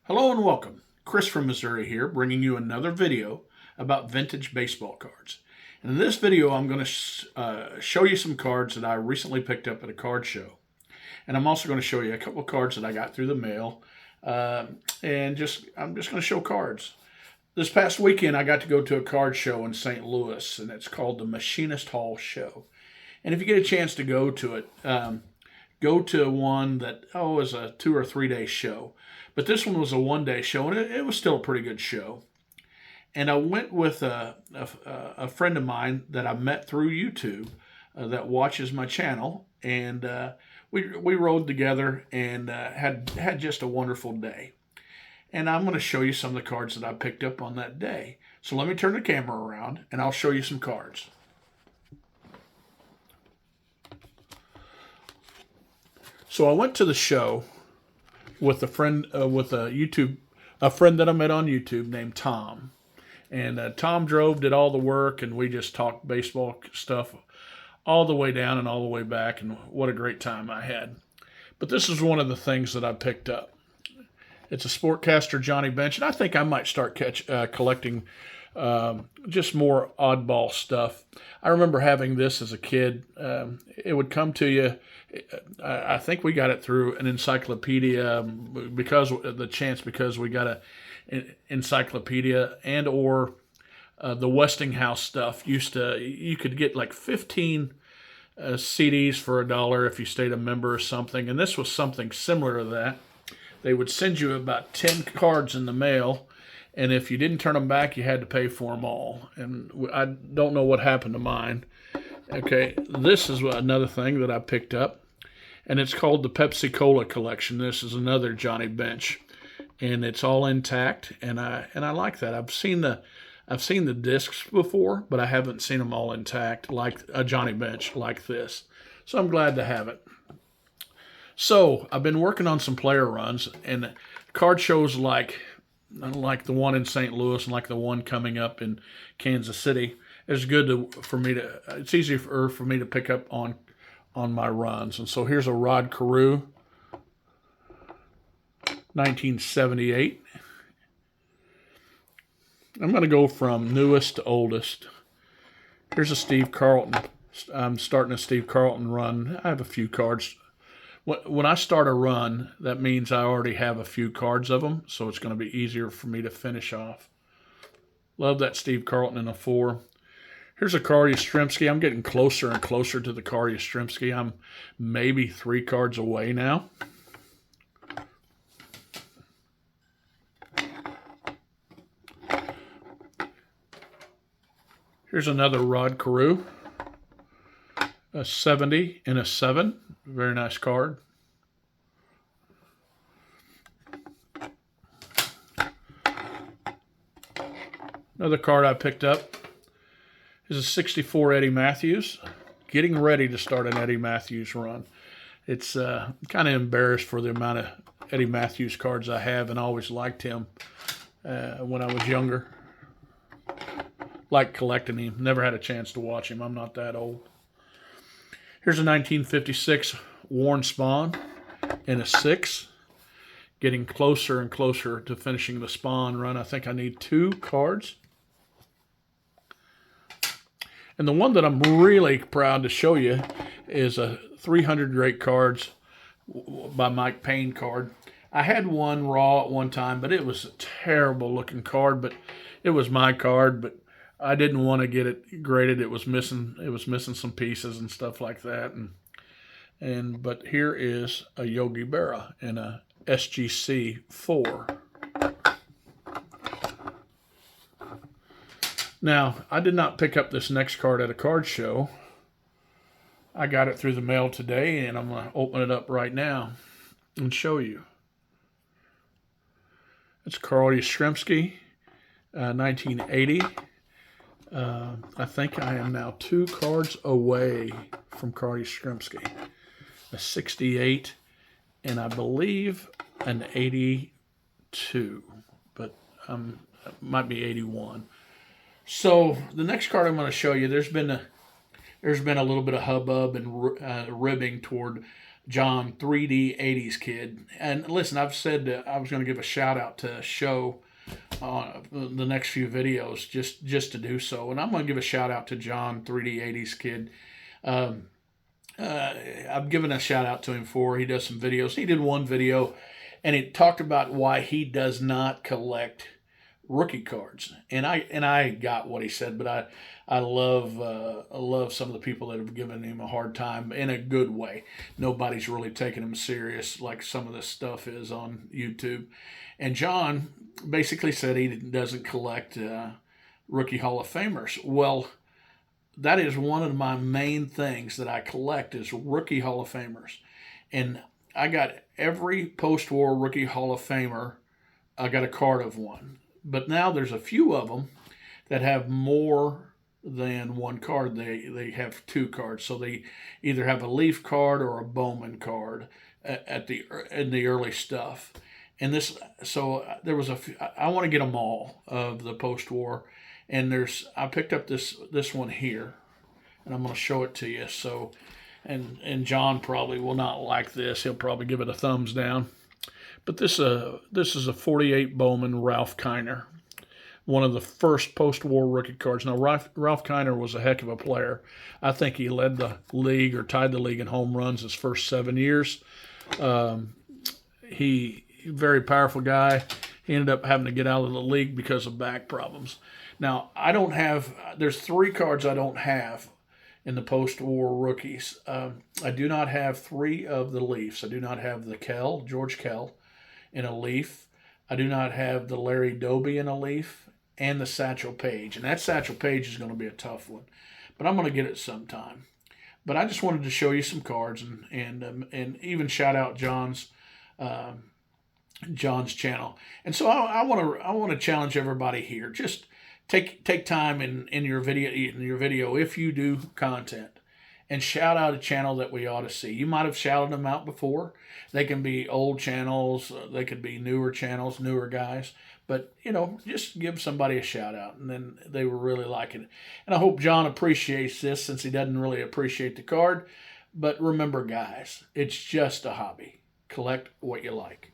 Hello and welcome. Chris from Missouri here, bringing you another video about vintage baseball cards. And in this video, I'm going to show you some cards that I recently picked up at a card show. And I'm also going to show you a couple of cards that I got through the mail. I'm just going to show cards. This past weekend, I got to go to a card show in St. Louis, and it's called the Machinist Hall Show. And if you get a chance to go to it, go to one that is a 2 or 3 day show. But this one was a 1 day show, and it was still a pretty good show. And I went with a friend of mine that I met through YouTube that watches my channel, and we rode together and had just a wonderful day. And I'm going to show you some of the cards that I picked up on that day. So let me turn the camera around, and I'll show you some cards. So I went to the show with a friend, a friend that I met on YouTube named Tom, and Tom did all the work, and we just talked baseball stuff all the way down and all the way back, and what a great time I had. But this is one of the things that I picked up. It's a Sportcaster Johnny Bench, and I think I might start collecting just more oddball stuff. I remember having this as a kid. It would come to you. I think we got it through an encyclopedia because we got an encyclopedia, and or the Westinghouse stuff you could get like 15 CDs for $1 if you stayed a member or something, and this was something similar to that. They would send you about 10 cards in the mail, and if you didn't turn them back, you had to pay for them all. And I don't know what happened to mine. Okay, this is another thing that I picked up, and it's called the Pepsi Cola collection. This is another Johnny Bench, and it's all intact, and I like that. I've seen the discs before, but I haven't seen them all intact like a Johnny Bench like this. So I'm glad to have it. So I've been working on some player runs, and card shows like the one in St. Louis and like the one coming up in Kansas City. It's good for me to. It's easier for me to pick up on my runs. And so here's a Rod Carew, 1978. I'm going to go from newest to oldest. Here's a Steve Carlton. I'm starting a Steve Carlton run. I have a few cards. When I start a run, that means I already have a few cards of them, so it's going to be easier for me to finish off. Love that Steve Carlton in a 4. Here's a Carl Yastrzemski. I'm getting closer and closer to the Carl Yastrzemski. I'm maybe 3 cards away now. Here's another Rod Carew, a 70 and a 7. Very nice card. Another card I picked up is a 64 Eddie Mathews. Getting ready to start an Eddie Mathews run. It's kind of embarrassed for the amount of Eddie Mathews cards I have, and I always liked him when I was younger. Liked collecting him. Never had a chance to watch him. I'm not that old. Here's a 1956 Warren Spahn in a 6. Getting closer and closer to finishing the Spahn run. I think I need 2 cards. And the one that I'm really proud to show you is a 300 Great Cards by Mike Payne card. I had one raw at one time, but it was a terrible looking card, but it was my card, but I didn't want to get it graded. It was missing some pieces and stuff like that. But here is a Yogi Berra in a SGC 4. Now, I did not pick up this next card at a card show. I got it through the mail today, and I'm going to open it up right now and show you. It's Carl Yastrzemski, 1980. I think I am now 2 cards away from Carl Yastrzemski. A 68, and I believe an 82, but it might be 81. So the next card I'm going to show you, there's been a little bit of hubbub and ribbing toward John 3D 80s Kid. And listen, I've said that I was going to give a shout out to Show the next few videos just to do so. And I'm going to give a shout out to John 3D 80s Kid. Um, I've given a shout out to him before. He does some videos. He did one video and it talked about why he does not collect rookie cards. And I got what he said, but I love some of the people that have given him a hard time in a good way. Nobody's really taking him serious like some of this stuff is on YouTube. And John basically said he doesn't collect rookie Hall of Famers. Well, that is one of my main things that I collect is rookie Hall of Famers. And I got every post-war rookie Hall of Famer. I got a card of one. But now there's a few of them that have more than one card. They have two cards. So they either have a Leaf card or a Bowman card in the early stuff. And this, so there was I want to get them all of the post-war. And I picked up this one here, and I'm going to show it to you. So, and John probably will not like this. He'll probably give it a thumbs down. But this is a 48 Bowman Ralph Kiner, one of the first post-war rookie cards. Now, Ralph Kiner was a heck of a player. I think he led the league or tied the league in home runs his first 7 years. He very powerful guy. He ended up having to get out of the league because of back problems. Now, there's 3 cards I don't have in the post-war rookies. I do not have 3 of the Leafs. I do not have the George Kell, in a Leaf. I do not have the Larry Doby in a Leaf, and the Satchel Paige. And that Satchel Paige is going to be a tough one, but I'm going to get it sometime. But I just wanted to show you some cards and even shout out John's channel. And so I want to challenge everybody here. Just take time in your video if you do content, and shout out a channel that we ought to see. You might have shouted them out before. They can be old channels. They could be newer channels, newer guys. But, just give somebody a shout out, and then they will really like it. And I hope John appreciates this since he doesn't really appreciate the card. But remember, guys, it's just a hobby. Collect what you like.